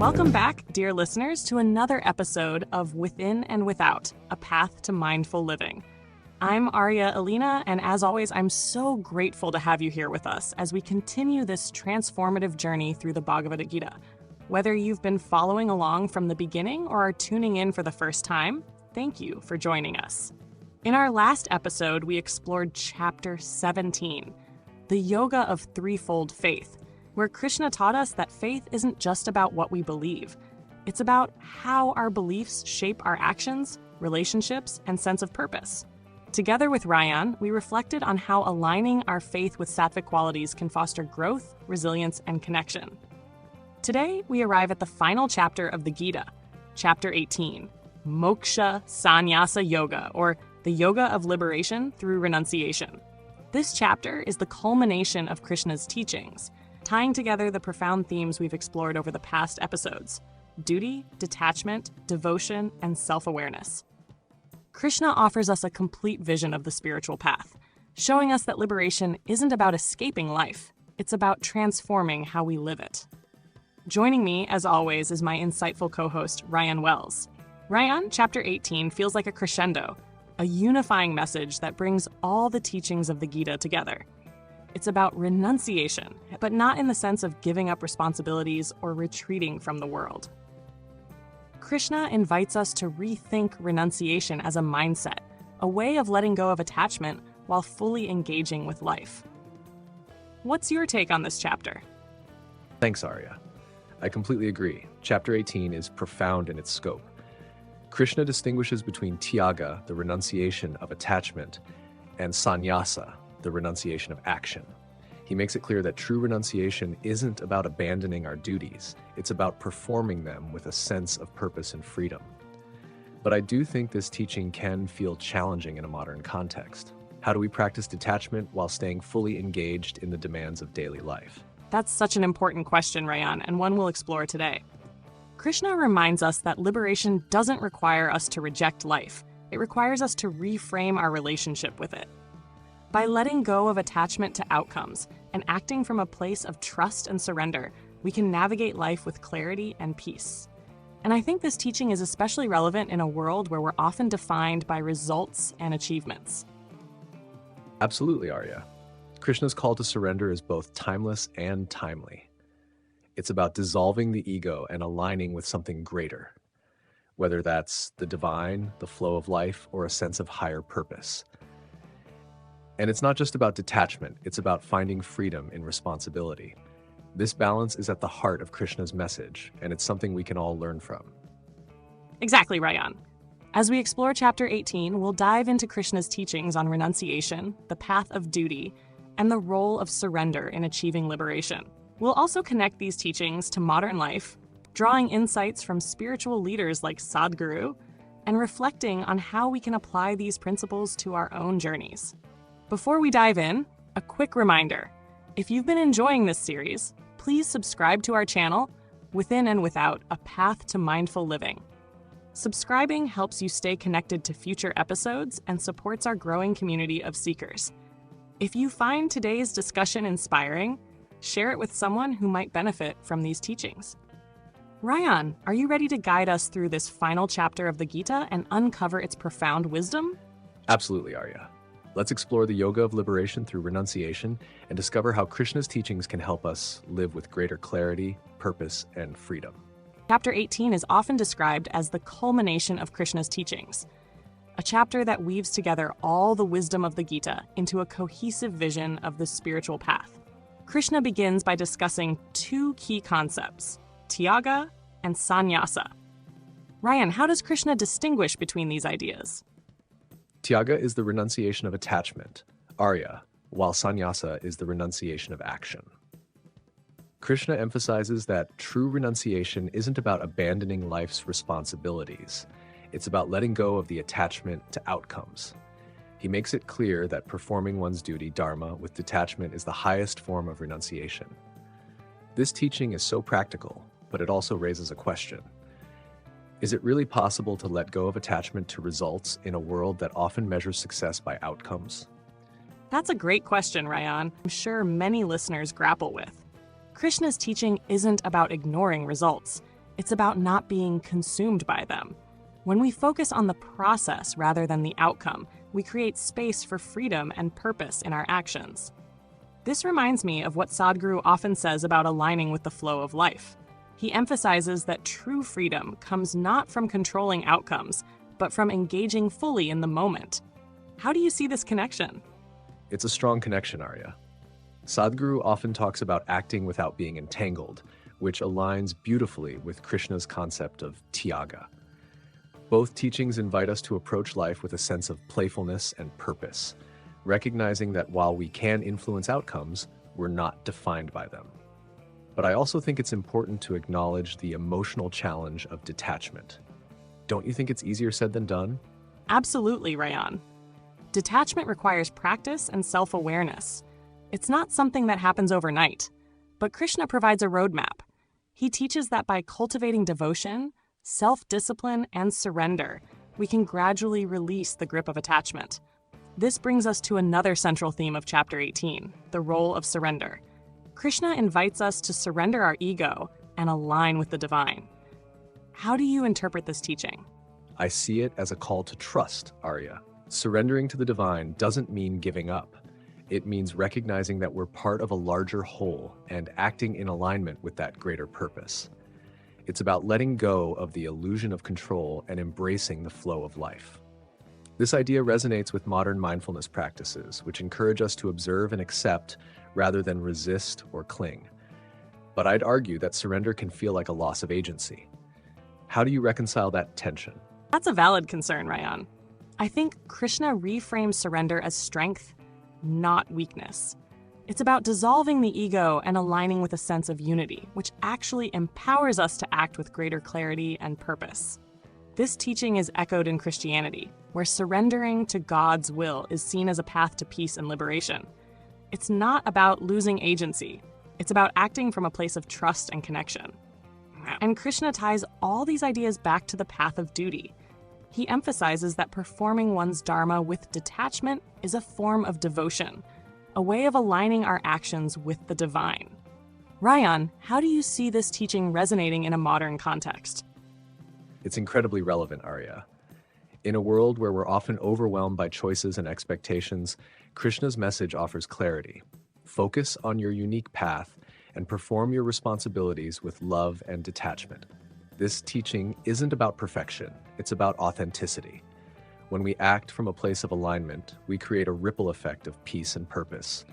Welcome back, dear listeners, to another episode of Within and Without, A Path to Mindful Living. I'm Arya Alina, and as always, I'm so grateful to have you here with us as we continue this transformative journey through the Bhagavad Gita. Whether you've been following along from the beginning or are tuning in for the first time, thank you for joining us. In our last episode, we explored Chapter 17, the Yoga of Threefold Faith, where Krishna taught us that faith isn't just about what we believe. It's about how our beliefs shape our actions, relationships, and sense of purpose. Together with Ryan, we reflected on how aligning our faith with sattvic qualities can foster growth, resilience, and connection. Today, we arrive at the final chapter of the Gita, Chapter 18, Moksha Sannyasa Yoga, or the Yoga of Liberation through Renunciation. This chapter is the culmination of Krishna's teachings, tying together the profound themes we've explored over the past episodes: duty, detachment, devotion, and self-awareness. Krishna offers us a complete vision of the spiritual path, showing us that liberation isn't about escaping life, it's about transforming how we live it. Joining me, as always, is my insightful co-host, Ryan Wells. Ryan, Chapter 18 feels like a crescendo, a unifying message that brings all the teachings of the Gita together. It's about renunciation, but not in the sense of giving up responsibilities or retreating from the world. Krishna invites us to rethink renunciation as a mindset, a way of letting go of attachment while fully engaging with life. What's your take on this chapter? Thanks, Arya. I completely agree. Chapter 18 is profound in its scope. Krishna distinguishes between tyaga, the renunciation of attachment, and sannyasa, the renunciation of action. He makes it clear that true renunciation isn't about abandoning our duties, it's about performing them with a sense of purpose and freedom. But I do think this teaching can feel challenging in a modern context. How do we practice detachment while staying fully engaged in the demands of daily life? That's such an important question, Ryan, and one we'll explore today. Krishna reminds us that liberation doesn't require us to reject life. It requires us to reframe our relationship with it. By letting go of attachment to outcomes and acting from a place of trust and surrender, we can navigate life with clarity and peace. And I think this teaching is especially relevant in a world where we're often defined by results and achievements. Absolutely, Arya. Krishna's call to surrender is both timeless and timely. It's about dissolving the ego and aligning with something greater, whether that's the divine, the flow of life, or a sense of higher purpose. And it's not just about detachment, it's about finding freedom in responsibility. This balance is at the heart of Krishna's message, and it's something we can all learn from. Exactly, Ryan. As we explore Chapter 18, we'll dive into Krishna's teachings on renunciation, the path of duty, and the role of surrender in achieving liberation. We'll also connect these teachings to modern life, drawing insights from spiritual leaders like Sadhguru, and reflecting on how we can apply these principles to our own journeys. Before we dive in, a quick reminder. If you've been enjoying this series, please subscribe to our channel, Within and Without, A Path to Mindful Living. Subscribing helps you stay connected to future episodes and supports our growing community of seekers. If you find today's discussion inspiring, share it with someone who might benefit from these teachings. Ryan, are you ready to guide us through this final chapter of the Gita and uncover its profound wisdom? Absolutely, Arya. Let's explore the yoga of liberation through renunciation and discover how Krishna's teachings can help us live with greater clarity, purpose, and freedom. Chapter 18 is often described as the culmination of Krishna's teachings, a chapter that weaves together all the wisdom of the Gita into a cohesive vision of the spiritual path. Krishna begins by discussing two key concepts, tyaga and sannyasa. Ryan, how does Krishna distinguish between these ideas? Tyaga is the renunciation of attachment, Arya, while sannyasa is the renunciation of action. Krishna emphasizes that true renunciation isn't about abandoning life's responsibilities. It's about letting go of the attachment to outcomes. He makes it clear that performing one's duty, dharma, with detachment is the highest form of renunciation. This teaching is so practical, but it also raises a question. Is it really possible to let go of attachment to results in a world that often measures success by outcomes? That's a great question, Ryan. I'm sure many listeners grapple with. Krishna's teaching isn't about ignoring results. It's about not being consumed by them. When we focus on the process rather than the outcome, we create space for freedom and purpose in our actions. This reminds me of what Sadhguru often says about aligning with the flow of life. He emphasizes that true freedom comes not from controlling outcomes, but from engaging fully in the moment. How do you see this connection? It's a strong connection, Arya. Sadhguru often talks about acting without being entangled, which aligns beautifully with Krishna's concept of tyaga. Both teachings invite us to approach life with a sense of playfulness and purpose, recognizing that while we can influence outcomes, we're not defined by them. But I also think it's important to acknowledge the emotional challenge of detachment. Don't you think it's easier said than done? Absolutely, Rayan. Detachment requires practice and self-awareness. It's not something that happens overnight, but Krishna provides a roadmap. He teaches that by cultivating devotion, self-discipline, and surrender, we can gradually release the grip of attachment. This brings us to another central theme of Chapter 18, the role of surrender. Krishna invites us to surrender our ego and align with the divine. How do you interpret this teaching? I see it as a call to trust, Arya. Surrendering to the divine doesn't mean giving up. It means recognizing that we're part of a larger whole and acting in alignment with that greater purpose. It's about letting go of the illusion of control and embracing the flow of life. This idea resonates with modern mindfulness practices, which encourage us to observe and accept rather than resist or cling. But I'd argue that surrender can feel like a loss of agency. How do you reconcile that tension? That's a valid concern, Rayan. I think Krishna reframes surrender as strength, not weakness. It's about dissolving the ego and aligning with a sense of unity, which actually empowers us to act with greater clarity and purpose. This teaching is echoed in Christianity, where surrendering to God's will is seen as a path to peace and liberation. It's not about losing agency. It's about acting from a place of trust and connection. And Krishna ties all these ideas back to the path of duty. He emphasizes that performing one's dharma with detachment is a form of devotion, a way of aligning our actions with the divine. Rayan, how do you see this teaching resonating in a modern context? It's incredibly relevant, Arya. In a world where we're often overwhelmed by choices and expectations, Krishna's message offers clarity. Focus on your unique path and perform your responsibilities with love and detachment. This teaching isn't about perfection, it's about authenticity. When we act from a place of alignment, we create a ripple effect of peace and purpose,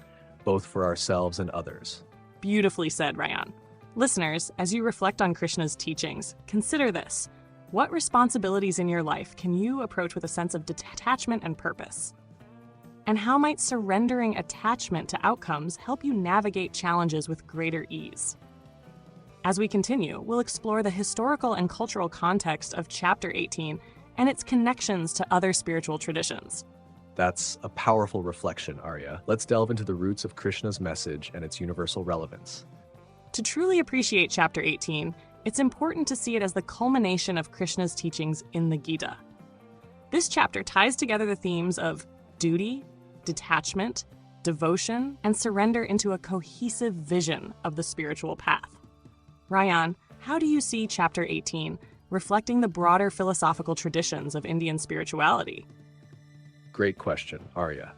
both for ourselves and others. Beautifully said, Rayan. Listeners, as you reflect on Krishna's teachings, consider this. What responsibilities in your life can you approach with a sense of detachment and purpose? And how might surrendering attachment to outcomes help you navigate challenges with greater ease? As we continue, we'll explore the historical and cultural context of Chapter 18 and its connections to other spiritual traditions. That's a powerful reflection, Arya. Let's delve into the roots of Krishna's message and its universal relevance. To truly appreciate Chapter 18, it's important to see it as the culmination of Krishna's teachings in the Gita. This chapter ties together the themes of duty, detachment, devotion, and surrender into a cohesive vision of the spiritual path. Rayan, how do you see Chapter 18 reflecting the broader philosophical traditions of Indian spirituality? Great question, Arya.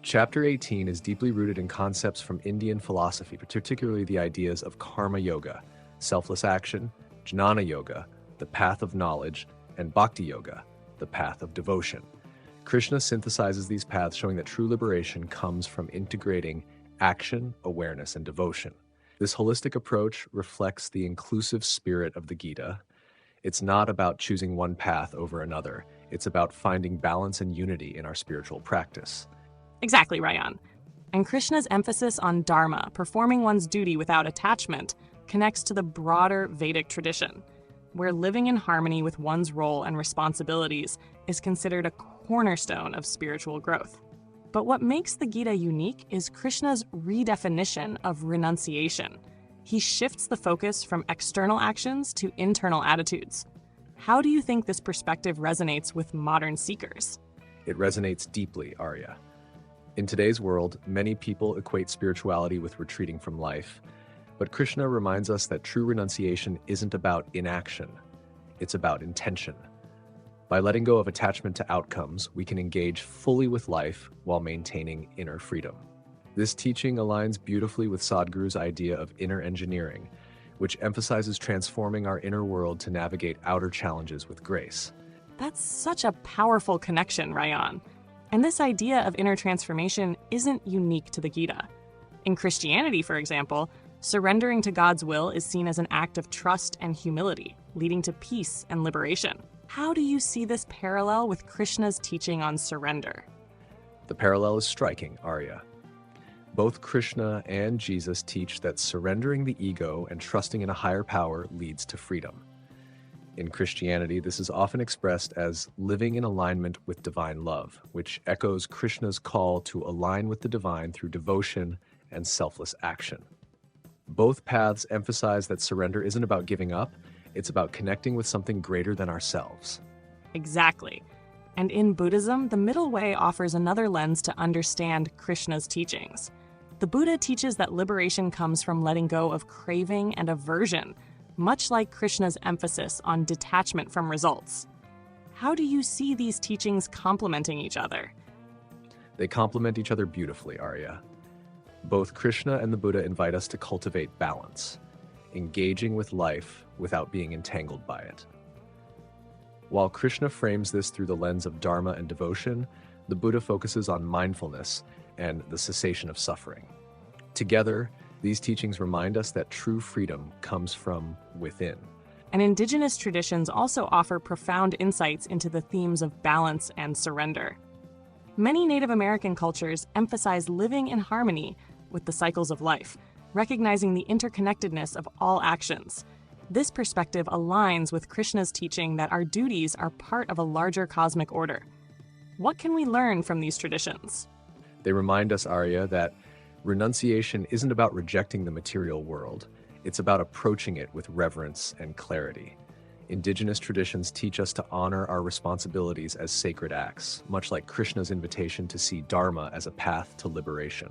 Chapter 18 is deeply rooted in concepts from Indian philosophy, particularly the ideas of karma yoga, selfless action, jnana yoga, the path of knowledge, and bhakti yoga, the path of devotion. Krishna synthesizes these paths, showing that true liberation comes from integrating action, awareness, and devotion. This holistic approach reflects the inclusive spirit of the Gita. It's not about choosing one path over another. It's about finding balance and unity in our spiritual practice. Exactly, Rayan. And Krishna's emphasis on dharma, performing one's duty without attachment, connects to the broader Vedic tradition, where living in harmony with one's role and responsibilities is considered a cornerstone of spiritual growth. But what makes the Gita unique is Krishna's redefinition of renunciation. He shifts the focus from external actions to internal attitudes. How do you think this perspective resonates with modern seekers? It resonates deeply, Arya. In today's world, many people equate spirituality with retreating from life, But Krishna reminds us that true renunciation isn't about inaction, it's about intention. By letting go of attachment to outcomes, we can engage fully with life while maintaining inner freedom. This teaching aligns beautifully with Sadhguru's idea of inner engineering, which emphasizes transforming our inner world to navigate outer challenges with grace. That's such a powerful connection, Rayan. And this idea of inner transformation isn't unique to the Gita. In Christianity, for example, surrendering to God's will is seen as an act of trust and humility, leading to peace and liberation. How do you see this parallel with Krishna's teaching on surrender? The parallel is striking, Arya. Both Krishna and Jesus teach that surrendering the ego and trusting in a higher power leads to freedom. In Christianity, this is often expressed as living in alignment with divine love, which echoes Krishna's call to align with the divine through devotion and selfless action. Both paths emphasize that surrender isn't about giving up, it's about connecting with something greater than ourselves. Exactly. And in Buddhism, the middle way offers another lens to understand Krishna's teachings. The Buddha teaches that liberation comes from letting go of craving and aversion, much like Krishna's emphasis on detachment from results. How do you see these teachings complementing each other? They complement each other beautifully, Arya. Both Krishna and the Buddha invite us to cultivate balance, engaging with life without being entangled by it. While Krishna frames this through the lens of dharma and devotion, the Buddha focuses on mindfulness and the cessation of suffering. Together, these teachings remind us that true freedom comes from within. And indigenous traditions also offer profound insights into the themes of balance and surrender. Many Native American cultures emphasize living in harmony with the cycles of life, recognizing the interconnectedness of all actions. This perspective aligns with Krishna's teaching that our duties are part of a larger cosmic order. What can we learn from these traditions? They remind us, Arya, that renunciation isn't about rejecting the material world. It's about approaching it with reverence and clarity. Indigenous traditions teach us to honor our responsibilities as sacred acts, much like Krishna's invitation to see dharma as a path to liberation.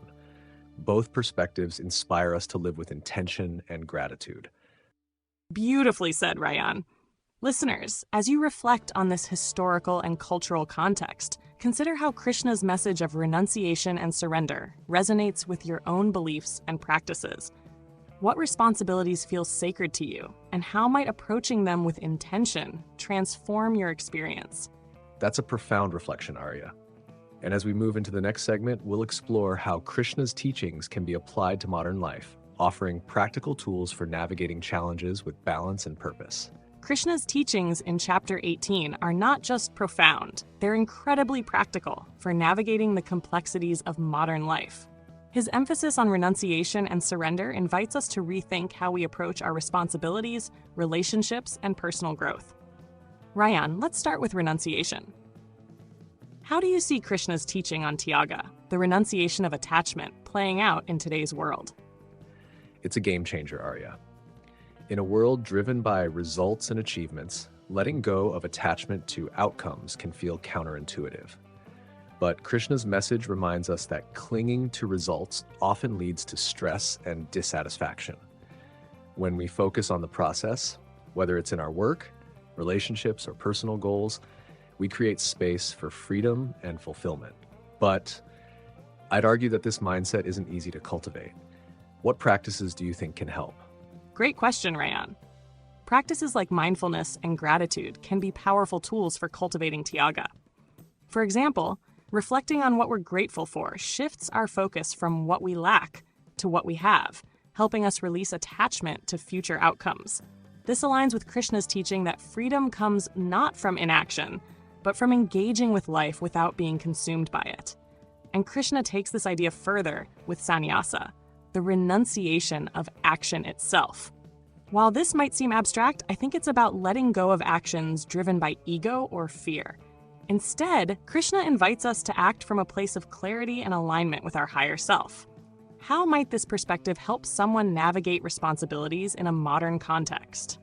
Both perspectives inspire us to live with intention and gratitude. Beautifully said, Rayan. Listeners, as you reflect on this historical and cultural context, consider how Krishna's message of renunciation and surrender resonates with your own beliefs and practices. What responsibilities feel sacred to you, and how might approaching them with intention transform your experience? That's a profound reflection, Arya. And as we move into the next segment, we'll explore how Krishna's teachings can be applied to modern life, offering practical tools for navigating challenges with balance and purpose. Krishna's teachings in Chapter 18 are not just profound, they're incredibly practical for navigating the complexities of modern life. His emphasis on renunciation and surrender invites us to rethink how we approach our responsibilities, relationships, and personal growth. Rayan, let's start with renunciation. How do you see Krishna's teaching on tyaga, the renunciation of attachment, playing out in today's world? It's a game changer, Arya. In a world driven by results and achievements, letting go of attachment to outcomes can feel counterintuitive. But Krishna's message reminds us that clinging to results often leads to stress and dissatisfaction. When we focus on the process, whether it's in our work, relationships, or personal goals, we create space for freedom and fulfillment. But I'd argue that this mindset isn't easy to cultivate. What practices do you think can help? Great question, Rayan. Practices like mindfulness and gratitude can be powerful tools for cultivating tyaga. For example, reflecting on what we're grateful for shifts our focus from what we lack to what we have, helping us release attachment to future outcomes. This aligns with Krishna's teaching that freedom comes not from inaction, but from engaging with life without being consumed by it. And Krishna takes this idea further with sannyasa, the renunciation of action itself. While this might seem abstract, I think it's about letting go of actions driven by ego or fear. Instead, Krishna invites us to act from a place of clarity and alignment with our higher self. How might this perspective help someone navigate responsibilities in a modern context?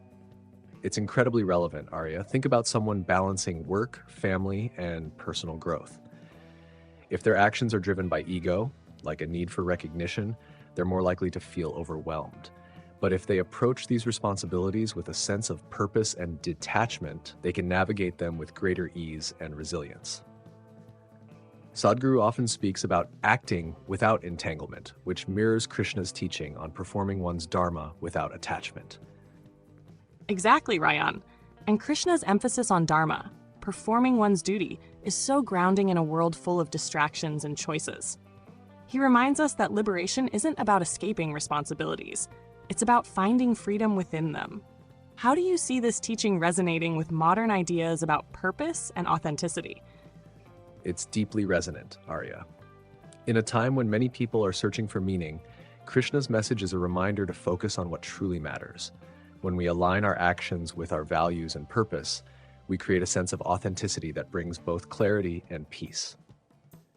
It's incredibly relevant, Arya. Think about someone balancing work, family, and personal growth. If their actions are driven by ego, like a need for recognition, they're more likely to feel overwhelmed. But if they approach these responsibilities with a sense of purpose and detachment, they can navigate them with greater ease and resilience. Sadhguru often speaks about acting without entanglement, which mirrors Krishna's teaching on performing one's dharma without attachment. Exactly, Ryan. And Krishna's emphasis on dharma, performing one's duty, is so grounding in a world full of distractions and choices. He reminds us that liberation isn't about escaping responsibilities. It's about finding freedom within them. How do you see this teaching resonating with modern ideas about purpose and authenticity? It's deeply resonant, Arya. In a time when many people are searching for meaning, Krishna's message is a reminder to focus on what truly matters. When we align our actions with our values and purpose, we create a sense of authenticity that brings both clarity and peace.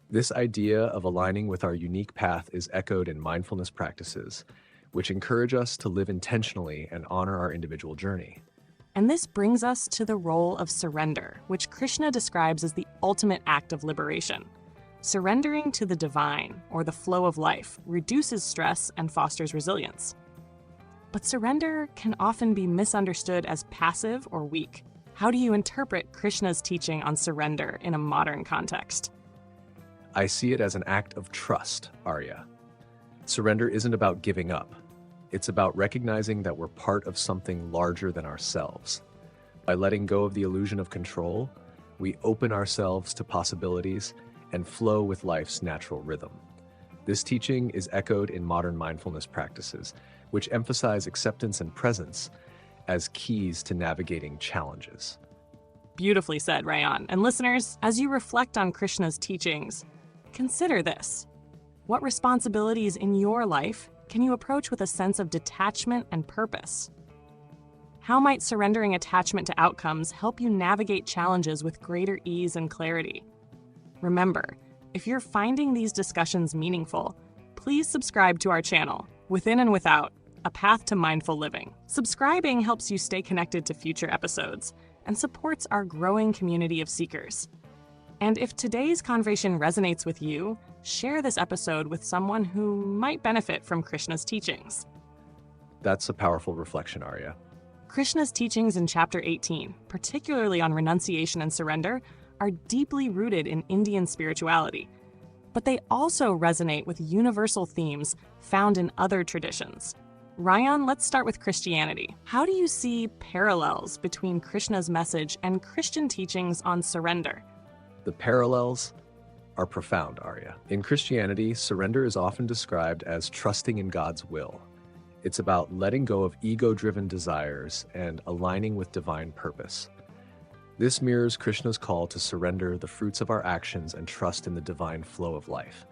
This idea of aligning with our unique path is echoed in mindfulness practices, which encourage us to live intentionally and honor our individual journey. And this brings us to the role of surrender, which Krishna describes as the ultimate act of liberation. Surrendering to the divine, or the flow of life, reduces stress and fosters resilience. But surrender can often be misunderstood as passive or weak. How do you interpret Krishna's teaching on surrender in a modern context? I see it as an act of trust, Arya. Surrender isn't about giving up. It's about recognizing that we're part of something larger than ourselves. By letting go of the illusion of control, we open ourselves to possibilities and flow with life's natural rhythm. This teaching is echoed in modern mindfulness practices, which emphasize acceptance and presence as keys to navigating challenges. Beautifully said, Ryan. And listeners, as you reflect on Krishna's teachings, consider this. What responsibilities in your life can you approach with a sense of detachment and purpose? How might surrendering attachment to outcomes help you navigate challenges with greater ease and clarity? Remember, if you're finding these discussions meaningful, please subscribe to our channel, Within and Without, A Path to Mindful Living. Subscribing helps you stay connected to future episodes and supports our growing community of seekers. And if today's conversation resonates with you, share this episode with someone who might benefit from Krishna's teachings. That's a powerful reflection, Arya. Krishna's teachings in Chapter 18, particularly on renunciation and surrender, are deeply rooted in Indian spirituality, but they also resonate with universal themes found in other traditions. Ryan, let's start with Christianity. How do you see parallels between Krishna's message and Christian teachings on surrender? The parallels are profound, Arya. In Christianity, surrender is often described as trusting in God's will. It's about letting go of ego-driven desires and aligning with divine purpose. This mirrors Krishna's call to surrender the fruits of our actions and trust in the divine flow of life.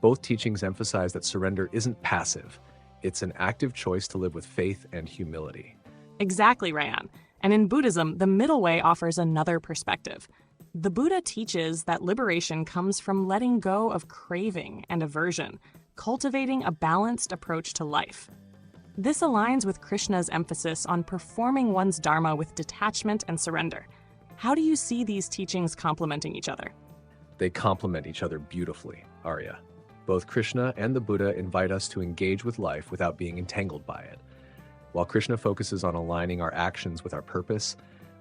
Both teachings emphasize that surrender isn't passive. It's an active choice to live with faith and humility. Exactly, Ryan. And in Buddhism, the middle way offers another perspective. The Buddha teaches that liberation comes from letting go of craving and aversion, cultivating a balanced approach to life. This aligns with Krishna's emphasis on performing one's dharma with detachment and surrender. How do you see these teachings complementing each other? They complement each other beautifully, Arya. Both Krishna and the Buddha invite us to engage with life without being entangled by it. While Krishna focuses on aligning our actions with our purpose,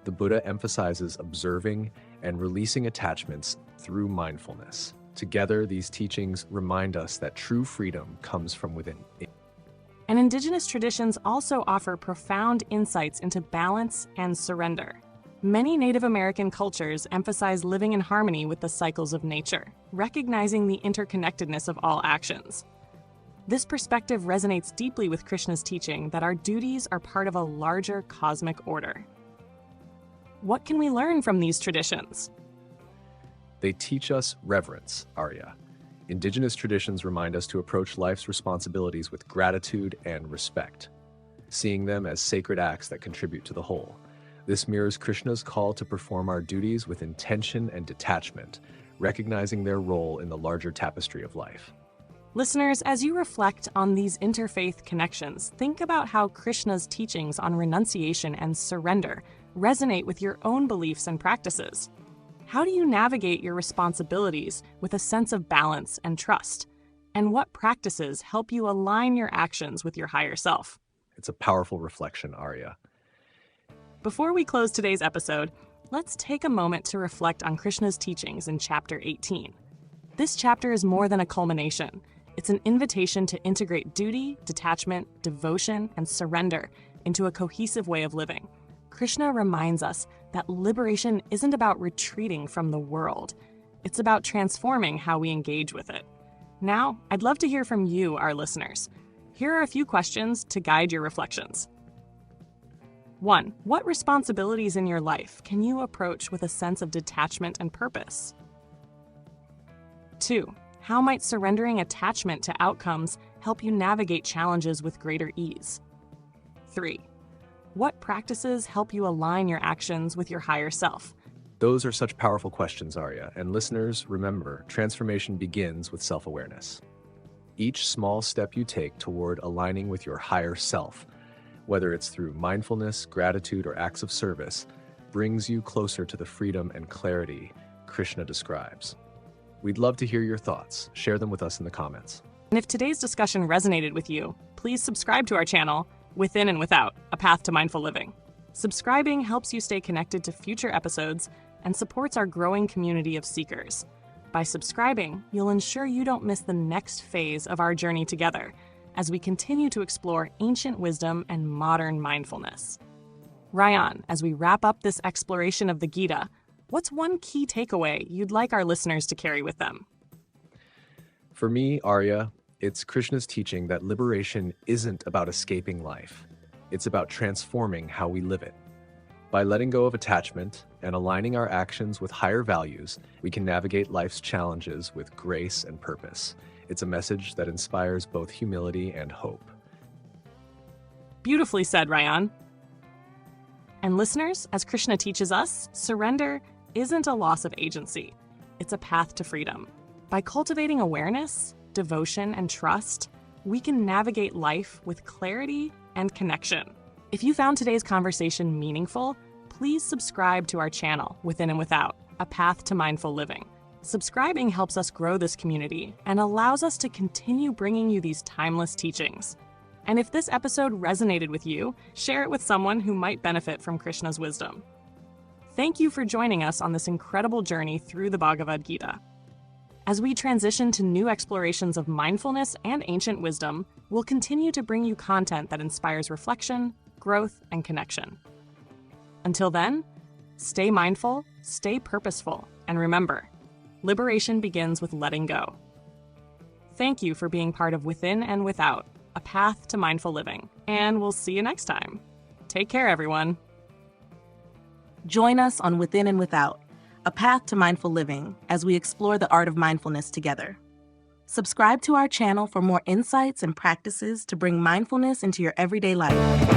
the Buddha emphasizes observing and releasing attachments through mindfulness. Together, these teachings remind us that true freedom comes from within. And indigenous traditions also offer profound insights into balance and surrender. Many Native American cultures emphasize living in harmony with the cycles of nature, recognizing the interconnectedness of all actions. This perspective resonates deeply with Krishna's teaching that our duties are part of a larger cosmic order. What can we learn from these traditions? They teach us reverence, Arya. Indigenous traditions remind us to approach life's responsibilities with gratitude and respect, seeing them as sacred acts that contribute to the whole. This mirrors Krishna's call to perform our duties with intention and detachment, recognizing their role in the larger tapestry of life. Listeners, as you reflect on these interfaith connections, think about how Krishna's teachings on renunciation and surrender resonate with your own beliefs and practices. How do you navigate your responsibilities with a sense of balance and trust? And what practices help you align your actions with your higher self? It's a powerful reflection, Arya. Before we close today's episode, let's take a moment to reflect on Krishna's teachings in Chapter 18. This chapter is more than a culmination. It's an invitation to integrate duty, detachment, devotion, and surrender into a cohesive way of living. Krishna reminds us that liberation isn't about retreating from the world. It's about transforming how we engage with it. Now, I'd love to hear from you, our listeners. Here are a few questions to guide your reflections. 1. What responsibilities in your life can you approach with a sense of detachment and purpose? 2. How might surrendering attachment to outcomes help you navigate challenges with greater ease? 3. What practices help you align your actions with your higher self? Those are such powerful questions, Arya. And listeners, remember, transformation begins with self-awareness. Each small step you take toward aligning with your higher self, whether it's through mindfulness, gratitude, or acts of service, brings you closer to the freedom and clarity Krishna describes. We'd love to hear your thoughts. Share them with us in the comments. And if today's discussion resonated with you, please subscribe to our channel, Within and Without, A Path to Mindful Living. Subscribing helps you stay connected to future episodes and supports our growing community of seekers. By subscribing, you'll ensure you don't miss the next phase of our journey together as we continue to explore ancient wisdom and modern mindfulness. Ryan, as we wrap up this exploration of the Gita, what's one key takeaway you'd like our listeners to carry with them? For me, Arya, it's Krishna's teaching that liberation isn't about escaping life. It's about transforming how we live it. By letting go of attachment and aligning our actions with higher values, we can navigate life's challenges with grace and purpose. It's a message that inspires both humility and hope. Beautifully said, Ryan. And listeners, as Krishna teaches us, surrender isn't a loss of agency. It's a path to freedom. By cultivating awareness, devotion, and trust, we can navigate life with clarity and connection. If you found today's conversation meaningful, please subscribe to our channel, Within and Without, A Path to Mindful Living. Subscribing helps us grow this community and allows us to continue bringing you these timeless teachings. And if this episode resonated with you, share it with someone who might benefit from Krishna's wisdom. Thank you for joining us on this incredible journey through the Bhagavad Gita. As we transition to new explorations of mindfulness and ancient wisdom, we'll continue to bring you content that inspires reflection, growth, and connection. Until then, stay mindful, stay purposeful, and remember, liberation begins with letting go. Thank you for being part of Within and Without, A Path to Mindful Living, and we'll see you next time. Take care, everyone. Join us on Within and Without, A Path to Mindful Living, as we explore the art of mindfulness together. Subscribe to our channel for more insights and practices to bring mindfulness into your everyday life.